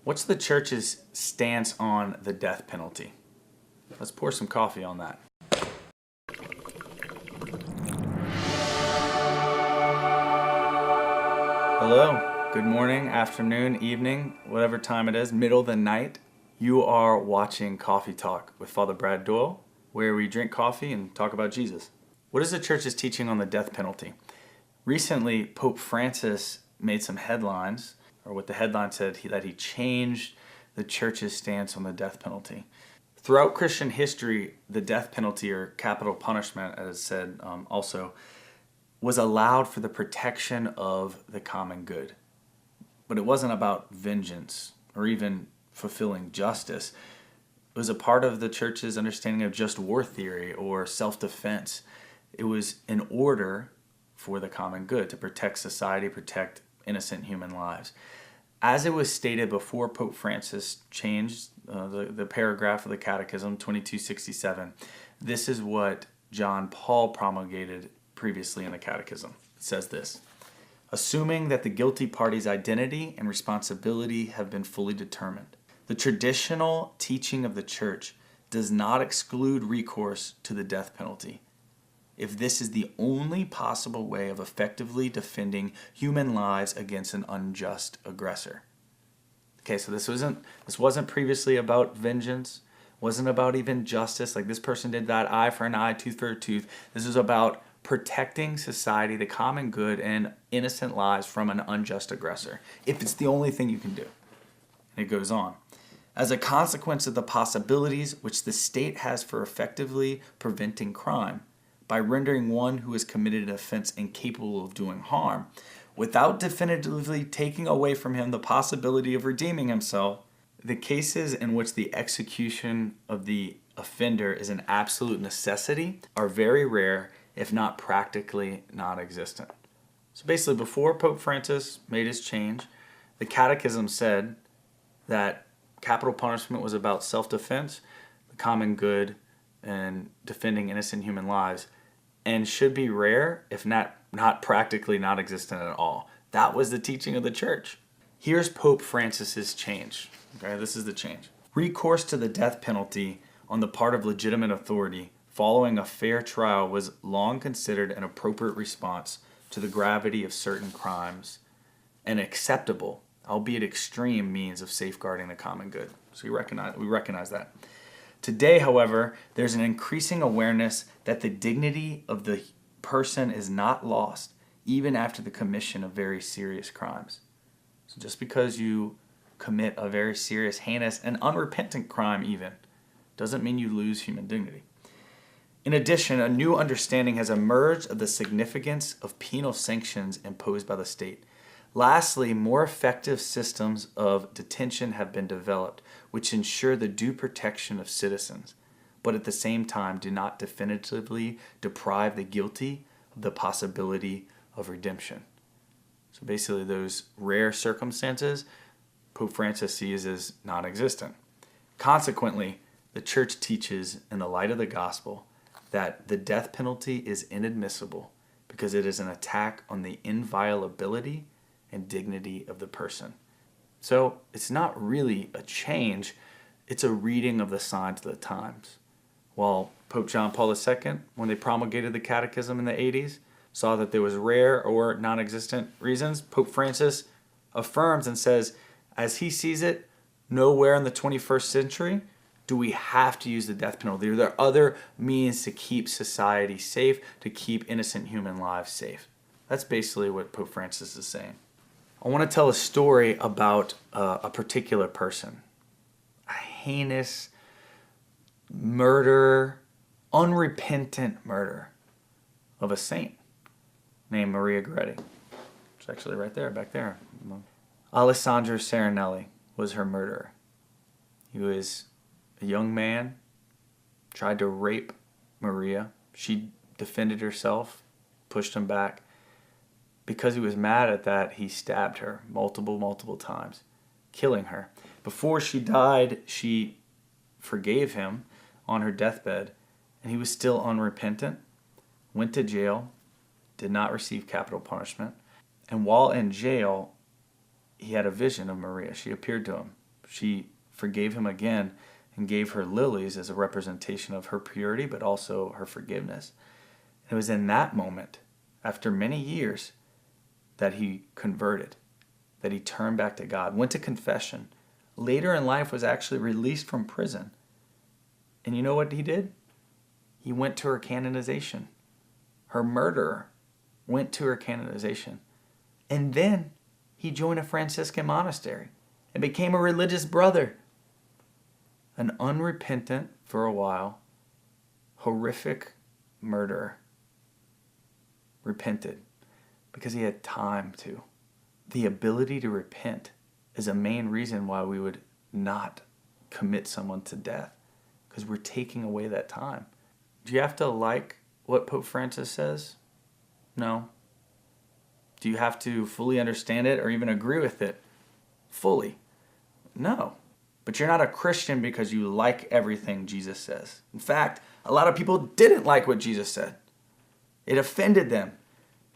What's the church's stance on the death penalty? Let's pour some coffee on that. Hello, good morning, afternoon, evening, whatever time it is, middle of the night. You are watching Coffee Talk with Father Brad Doyle, where we drink coffee and talk about Jesus. What is the church's teaching on the death penalty? Recently, Pope Francis made some headlines, or what the headline said, that he changed the church's stance on the death penalty. Throughout Christian history, the death penalty, or capital punishment, as said also, was allowed for the protection of the common good. But it wasn't about vengeance or even fulfilling justice. It was a part of the church's understanding of just war theory or self-defense. It was in order for the common good, to protect society, protect innocent human lives. As it was stated before Pope Francis changed the paragraph of the Catechism, 2267, this is what John Paul promulgated previously in the Catechism. It says this: assuming that the guilty party's identity and responsibility have been fully determined, the traditional teaching of the Church does not exclude recourse to the death penalty, if this is the only possible way of effectively defending human lives against an unjust aggressor. Okay, so this wasn't previously about vengeance, wasn't about even justice, like this person did that, eye for an eye, tooth for a tooth. This is about protecting society, the common good, and innocent lives from an unjust aggressor, if it's the only thing you can do. And it goes on. As a consequence of the possibilities which the state has for effectively preventing crime, by rendering one who has committed an offense incapable of doing harm, without definitively taking away from him the possibility of redeeming himself, the cases in which the execution of the offender is an absolute necessity are very rare, if not practically non-existent. So basically, before Pope Francis made his change, the Catechism said that capital punishment was about self-defense, the common good, and defending innocent human lives, and should be rare, if not practically non-existent at all. That was the teaching of the Church. Here's Pope Francis's change. Okay, this is the change. Recourse to the death penalty on the part of legitimate authority following a fair trial was long considered an appropriate response to the gravity of certain crimes, an acceptable, albeit extreme, means of safeguarding the common good. So we recognize that. Today, however, there's an increasing awareness that the dignity of the person is not lost even after the commission of very serious crimes. So just because you commit a very serious, heinous, and unrepentant crime even, doesn't mean you lose human dignity. In addition, a new understanding has emerged of the significance of penal sanctions imposed by the state. Lastly, more effective systems of detention have been developed, which ensure the due protection of citizens, but at the same time do not definitively deprive the guilty of the possibility of redemption. So basically, those rare circumstances, Pope Francis sees as non-existent. Consequently, the Church teaches, in the light of the gospel, that the death penalty is inadmissible because it is an attack on the inviolability and dignity of the person. So it's not really a change, it's a reading of the signs of the times. While Pope John Paul II, when they promulgated the Catechism in the 80s, saw that there was rare or non-existent reasons, Pope Francis affirms and says, as he sees it, nowhere in the 21st century do we have to use the death penalty. There are other means to keep society safe, to keep innocent human lives safe. That's basically what Pope Francis is saying. I want to tell a story about a particular person. A heinous murderer, unrepentant murder of a saint named Maria Goretti. It's actually right there, back there. Alessandro Serenelli was her murderer. He was a young man, tried to rape Maria. She defended herself, pushed him back. Because he was mad at that, he stabbed her multiple times, killing her. Before she died, she forgave him on her deathbed, and he was still unrepentant, went to jail, did not receive capital punishment, and while in jail, he had a vision of Maria. She appeared to him, she forgave him again and gave her lilies as a representation of her purity, but also her forgiveness. It was in that moment, after many years, that he converted, that he turned back to God, went to confession. Later in life was actually released from prison. And you know what he did? He went to her canonization. Her murderer went to her canonization. And then he joined a Franciscan monastery and became a religious brother. An unrepentant, for a while, horrific murderer repented because he had time to. The ability to repent is a main reason why we would not commit someone to death, because we're taking away that time. Do you have to like what Pope Francis says? No. Do you have to fully understand it or even agree with it fully? No. But you're not a Christian because you like everything Jesus says. In fact, a lot of people didn't like what Jesus said. It offended them.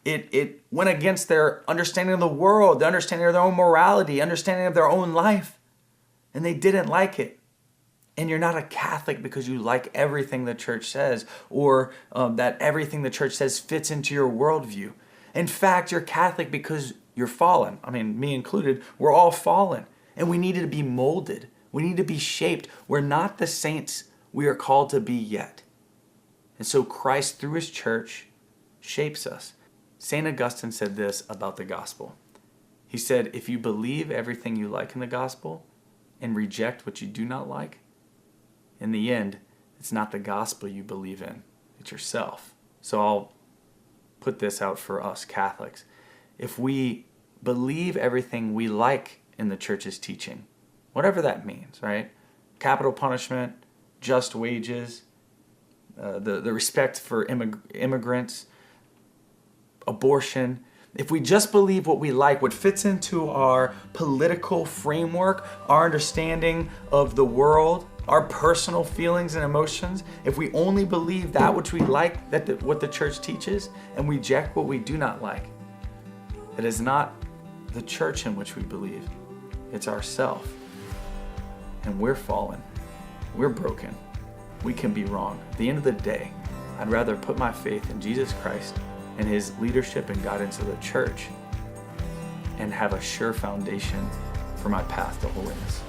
It went against their understanding of the world, the understanding of their own morality, understanding of their own life. And they didn't like it. And you're not a Catholic because you like everything the church says, or that everything the church says fits into your worldview. In fact, you're Catholic because you're fallen. I mean, me included, we're all fallen. And we need to be molded. We need to be shaped. We're not the saints we are called to be yet. And so Christ, through his church, shapes us. St. Augustine said this about the gospel. He said, if you believe everything you like in the gospel and reject what you do not like, in the end, it's not the gospel you believe in, it's yourself. So I'll put this out for us Catholics. If we believe everything we like in the church's teaching, whatever that means, right? Capital punishment, just wages, the respect for immigrants, abortion. If we just believe what we like, what fits into our political framework, our understanding of the world, our personal feelings and emotions, if we only believe that which we like, what the church teaches, and reject what we do not like, it is not the church in which we believe. It's ourself. And we're fallen. We're broken. We can be wrong. At the end of the day, I'd rather put my faith in Jesus Christ and his leadership and guidance of the church and have a sure foundation for my path to holiness.